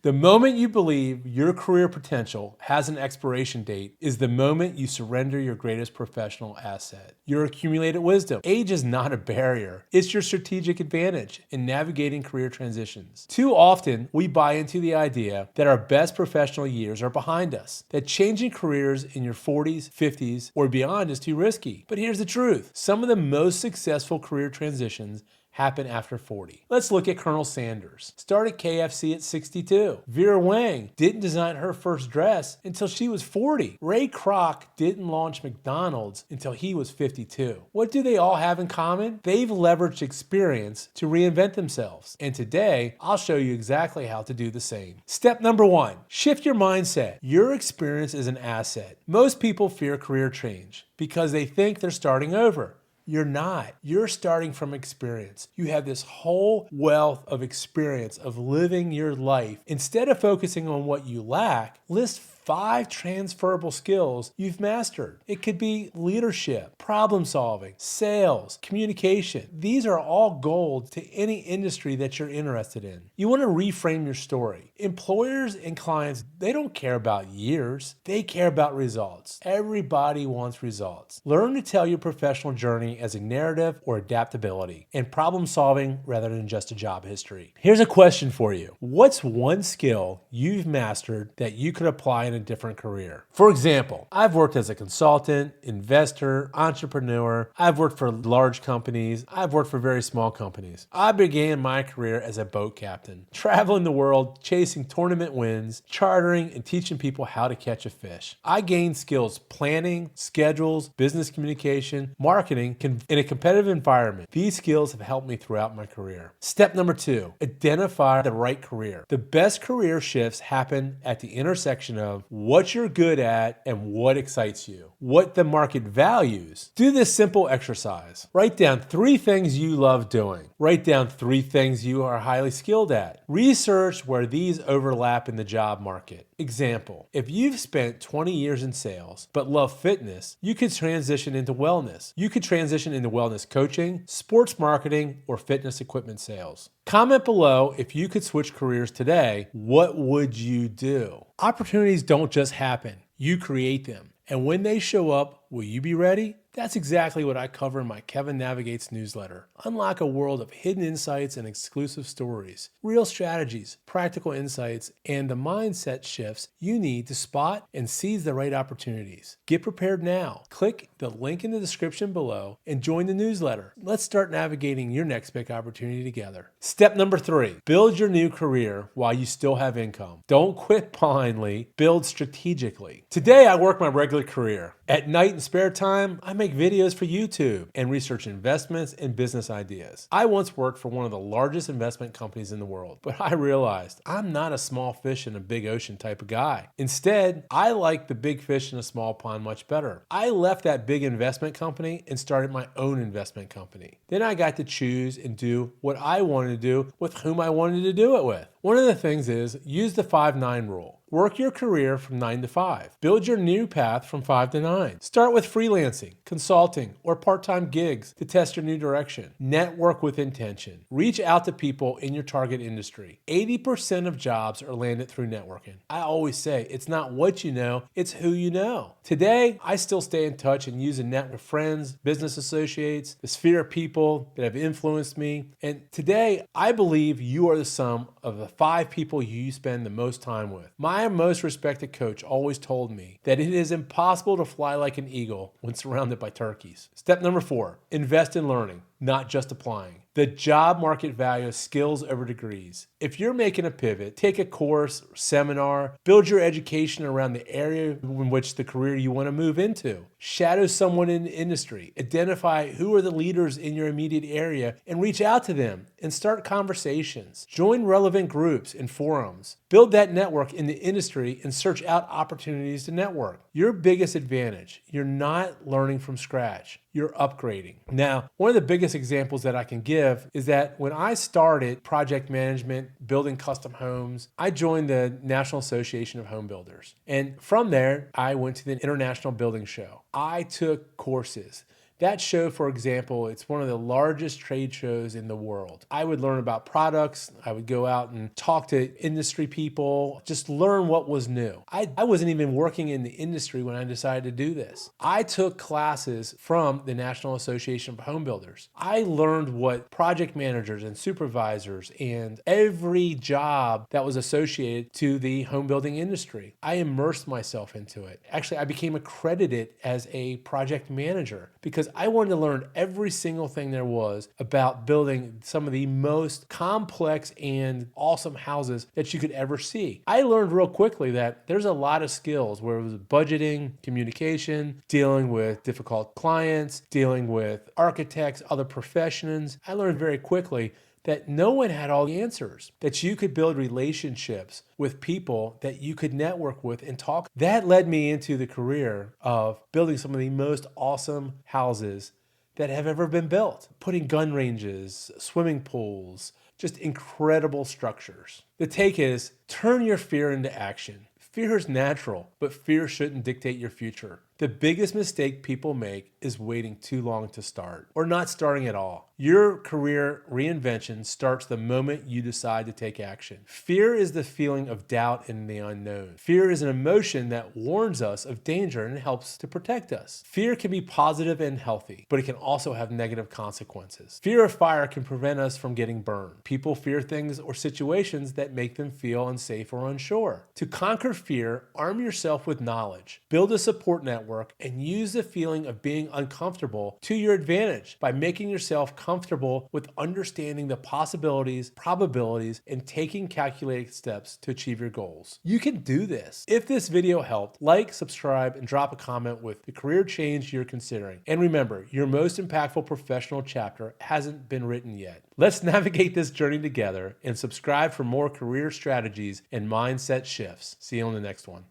The moment you believe your career potential has an expiration date is the moment you surrender your greatest professional asset, your accumulated wisdom. Age is not a barrier. It's your strategic advantage in navigating career transitions. Too often, we buy into the idea that our best professional years are behind us, that changing careers in your 40s, 50s, or beyond is too risky. But here's the truth. Some of the most successful career transitions happen after 40. Let's look at Colonel Sanders. Started KFC at 62. Vera Wang didn't design her first dress until she was 40. Ray Kroc didn't launch McDonald's until he was 52. What do they all have in common? They've leveraged experience to reinvent themselves. And today, I'll show you exactly how to do the same. Step number 1, shift your mindset. Your experience is an asset. Most people fear career change because they think they're starting over. You're not. You're starting from experience. You have this whole wealth of experience of living your life. Instead of focusing on what you lack, list 5 transferable skills you've mastered. It could be leadership, problem solving, sales, communication. These are all gold to any industry that you're interested in. You want to reframe your story. Employers and clients, they don't care about years. They care about results. Everybody wants results. Learn to tell your professional journey as a narrative or adaptability and problem solving rather than just a job history. Here's a question for you. What's one skill you've mastered that you could apply in a different career? For example, I've worked as a consultant, investor, entrepreneur. I've worked for large companies. I've worked for very small companies. I began my career as a boat captain, traveling the world, chasing tournament wins, chartering, and teaching people how to catch a fish. I gained skills planning, schedules, business communication, marketing in a competitive environment. These skills have helped me throughout my career. Step number 2, identify the right career. The best career shifts happen at the intersection of what you're good at and what excites you, what the market values. Do this simple exercise. Write down 3 things you love doing. Write down 3 things you are highly skilled at. Research where these overlap in the job market. Example, if you've spent 20 years in sales but love fitness, you could transition into wellness. You could transition into wellness coaching, sports marketing, or fitness equipment sales. Comment below if you could switch careers today, what would you do? Opportunities don't just happen, you create them. And when they show up, will you be ready? That's exactly what I cover in my Kevin Navigates newsletter. Unlock a world of hidden insights and exclusive stories, real strategies, practical insights, and the mindset shifts you need to spot and seize the right opportunities. Get prepared now. Click the link in the description below and join the newsletter. Let's start navigating your next big opportunity together. Step number 3, build your new career while you still have income. Don't quit blindly, build strategically. Today, I work my regular career. At night and spare time, I make videos for YouTube and research investments and business ideas. I once worked for one of the largest investment companies in the world, but I realized I'm not a small fish in a big ocean type of guy. Instead, I like the big fish in a small pond much better. I left that big investment company and started my own investment company. Then I got to choose and do what I wanted to do with whom I wanted to do it with. One of the things is use the 5-9 rule. Work your career from 9 to 5. Build your new path from 5 to 9. Start with freelancing, consulting, or part-time gigs to test your new direction. Network with intention. Reach out to people in your target industry. 80% of jobs are landed through networking. I always say it's not what you know, it's who you know. Today, I still stay in touch and use a network of friends, business associates, the sphere of people that have influenced me. And today, I believe you are the sum of the 5 people you spend the most time with. My most respected coach always told me that it is impossible to fly like an eagle when surrounded by turkeys. Step number 4, invest in learning, not just applying. The job market values skills over degrees. If you're making a pivot, take a course, seminar, build your education around the area in which the career you want to move into. Shadow someone in the industry. Identify who are the leaders in your immediate area and reach out to them and start conversations. Join relevant groups and forums. Build that network in the industry and search out opportunities to network. Your biggest advantage, you're not learning from scratch. You're upgrading. Now, one of the biggest examples that I can give is that when I started project management, building custom homes, I joined the National Association of Home Builders. And from there, I went to the International Building Show. I took courses, That show, for example, it's one of the largest trade shows in the world. I would learn about products. I would go out and talk to industry people, just learn what was new. I wasn't even working in the industry when I decided to do this. I took classes from the National Association of Home Builders. I learned what project managers and supervisors and every job that was associated to the home building industry. I immersed myself into it. Actually, I became accredited as a project manager because I wanted to learn every single thing there was about building some of the most complex and awesome houses that you could ever see. I learned real quickly that there's a lot of skills where it was budgeting, communication, dealing with difficult clients, dealing with architects, other professions. I learned very quickly that no one had all the answers, that you could build relationships with people that you could network with and talk. That led me into the career of building some of the most awesome houses that have ever been built, putting gun ranges, swimming pools, just incredible structures. The take is turn your fear into action. Fear is natural, but fear shouldn't dictate your future. The biggest mistake people make is waiting too long to start or not starting at all. Your career reinvention starts the moment you decide to take action. Fear is the feeling of doubt in the unknown. Fear is an emotion that warns us of danger and helps to protect us. Fear can be positive and healthy, but it can also have negative consequences. Fear of fire can prevent us from getting burned. People fear things or situations that make them feel unsafe or unsure. To conquer fear, arm yourself with knowledge. Build a support network and use the feeling of being uncomfortable to your advantage by making yourself comfortable with understanding the possibilities, probabilities, and taking calculated steps to achieve your goals. You can do this. If this video helped, like, subscribe, and drop a comment with the career change you're considering. And remember, your most impactful professional chapter hasn't been written yet. Let's navigate this journey together and subscribe for more career strategies and mindset shifts. See you on the next one.